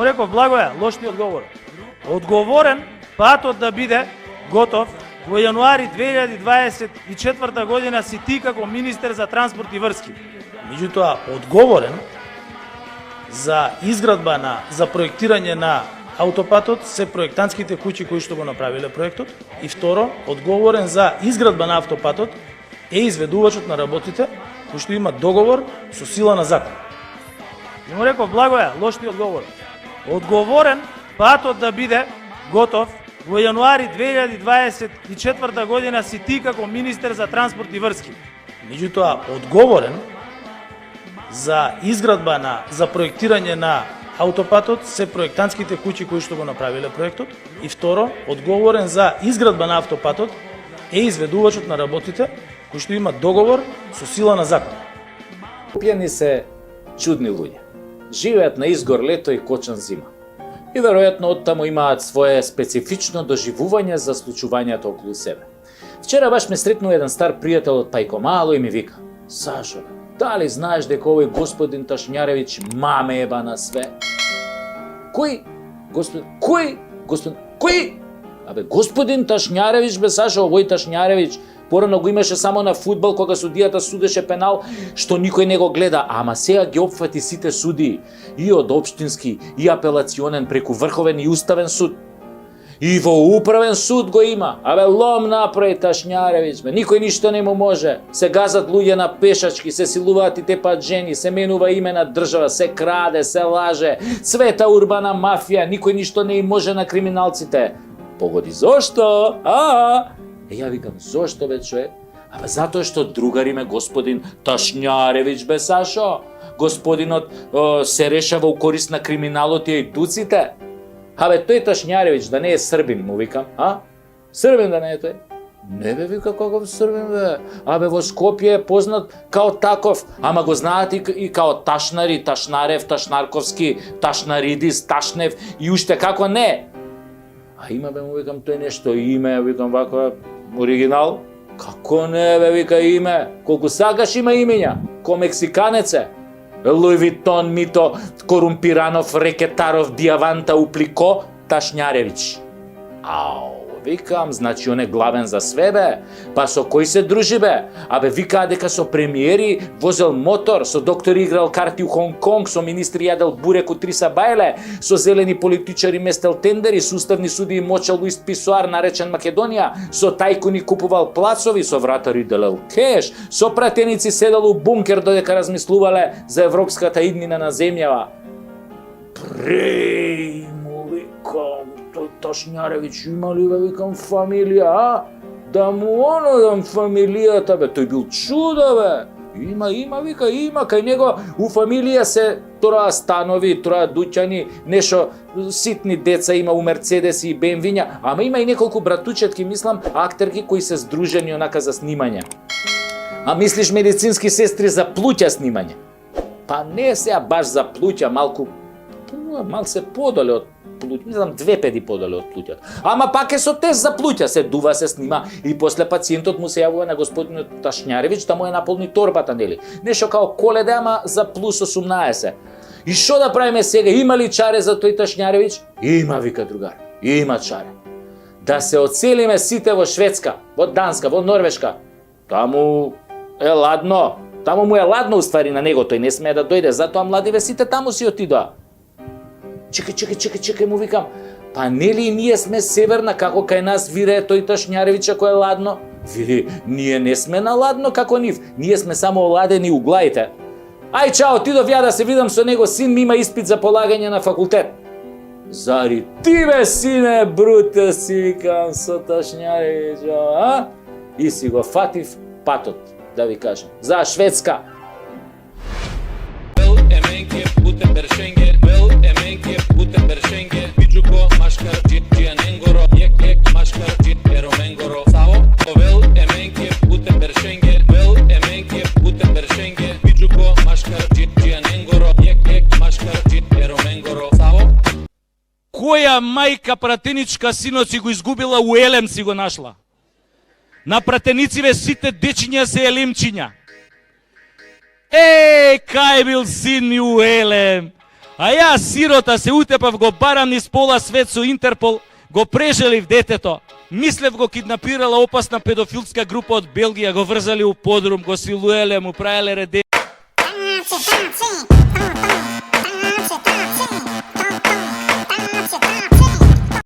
Му реков Благоја, лош ти одговор. Одговорен патот да биде готов во јануари 2024 година си ти како министер за транспорт и врски. Меѓутоа, одговорен за изградба за проектирање на аутопатот се проектантските куќи кои што го направиле проектот, и второ, одговорен за изградба на автопатот е изведувачот на работите кој што има договор со сила на закон. И му реков Благоја, лош ти одговор. Одговорен патот да биде готов во јануари 2024 година си ти како министер за транспорт и врски. Меѓутоа, одговорен за изградба за проектирање на аутопатот се проектантските куќи кои што го направиле проектот, и второ, одговорен за изградба на автопатот е изведувачот на работите кој што има договор со сила на закон. Скопјани се чудни луѓе. Живеат на изгор лето и кочан зима. И веројатно оттаму имаат свое специфично доживување за случувањата околу себе. Вчера баш ме сретнува еден стар пријател од Пајко Мало и ми вика: "Сашо, дали знаеш дека овој господин Ташњаревиќ маме еба на све?" Кој? Кој? Абе, господин Ташњаревиќ, бе Сашо, овој Ташњаревиќ, порано го имаше само на фудбал кога судијата судеше пенал, што никој не го гледа, ама сега ги опфати сите судии, и од општински, и апелационен, преку Врховен и Уставен суд. И во управен суд го има. Абе, лом направи Ташњаревиќ, бе, никој ништо не му може. Се газат луѓе на пешачки, се силуваат и тепаат жени, се менува име на држава, се краде, се лаже, цвета урбана мафија, никој ништо не им може на криминалците. Погоди, зошто? Ја викам, зошто бе човек? Абе, затоа што другар име господин Ташњаревиќ, бе Сашо. Господинот се решава у корист на криминалот и ајдуците. Абе, тој Ташњаревиќ да не е србин, му викам, Србин да не е тој? Не бе, вика, каков србин бе? Абе, во Скопје е познат као таков, ама го знаат и као Ташнари, Ташнарев, Ташнарковски, Ташнаридис, Ташнев и уште како не. А има бе, му викам, тој нешто име, викам, вака, оригинал? Како не бе, вика, име? Колку сакаш има имења, ко мексиканец е. Луј Витон, Мито, Корумпиранов, Рекетаров, Диаванта, Уплико, Ташњаревиќ. Викам, значи он е главен за све бе. Па со кој се дружи бе? Абе, викаа дека со премиери возел мотор, со доктори играл карти у Хонг-Конг, со министри јадел бурек у Триса Бајле, со зелени политичари местел тендери, со уставни суди мочел у ист писоар наречен Македонија, со тајкуни купувал плацови, со вратари делел кеш, со пратеници седел у бункер додека размислувале за европската иднина на земјава. Му викам, тој Ташњаревиќ има ли, бе, викам, фамилија, Да му дам фамилијата, бе, тој бил чудо, бе. Има, вика, има, кај него у фамилија се троа станови, троа дуќани, нешто ситни деца има у Мерцедеси и БМВ-ња, ама има и неколку братучетки, мислам, актерки кои се здружени онака за снимање. А мислиш медицински сестри за плуќа снимање? Па не сега баш за плуќа, малку се подоле од плуќа, мислам 2 педи подоле од плуќата. Ама пак е со тест за плуќа, се дува, се снима и после пациентот му се јавува на господинот Ташњаревиќ да му е наполни торбата, нели? Нешто као Коледа, ама за плюс 18. И што да правиме сега? Има ли чаре за тој Ташњаревиќ? Има, вика другар. Има чаре. Да се оцелиме сите во Шведска, во Данска, во Норвешка. Таму е ладно. Таму му е ладно уствари на него, тој не смее да дојде, затоа младиве сите таму си отидоа. Чекај, му викам. Па нели ние сме северна, како кај нас вирее тој Ташњаревиќ ако е ладно? Вели, ние не сме на ладно како нив, ние сме само оладени у главите. Ај чао, отидов ја да се видам со него, син ми има испит за полагање на факултет. Зари ти бе, сине, бруте, си викам со Ташњаревиќ, а? И си го фатив патот, да ви кажам, за Шведска. Која мајка пратеничка синот си го изгубила, у Елем си го нашла. На пратенициве сите дечиња се елемчиња. Кај бил син ми у Елем? А јас, сирота, се утепав, го барам низ пола свет со Интерпол, го прежелив детето. Мислев го киднапирала опасна педофилска група од Белгија, го врзали у подрум, го силуеле, му правеле реде. Танци, танци,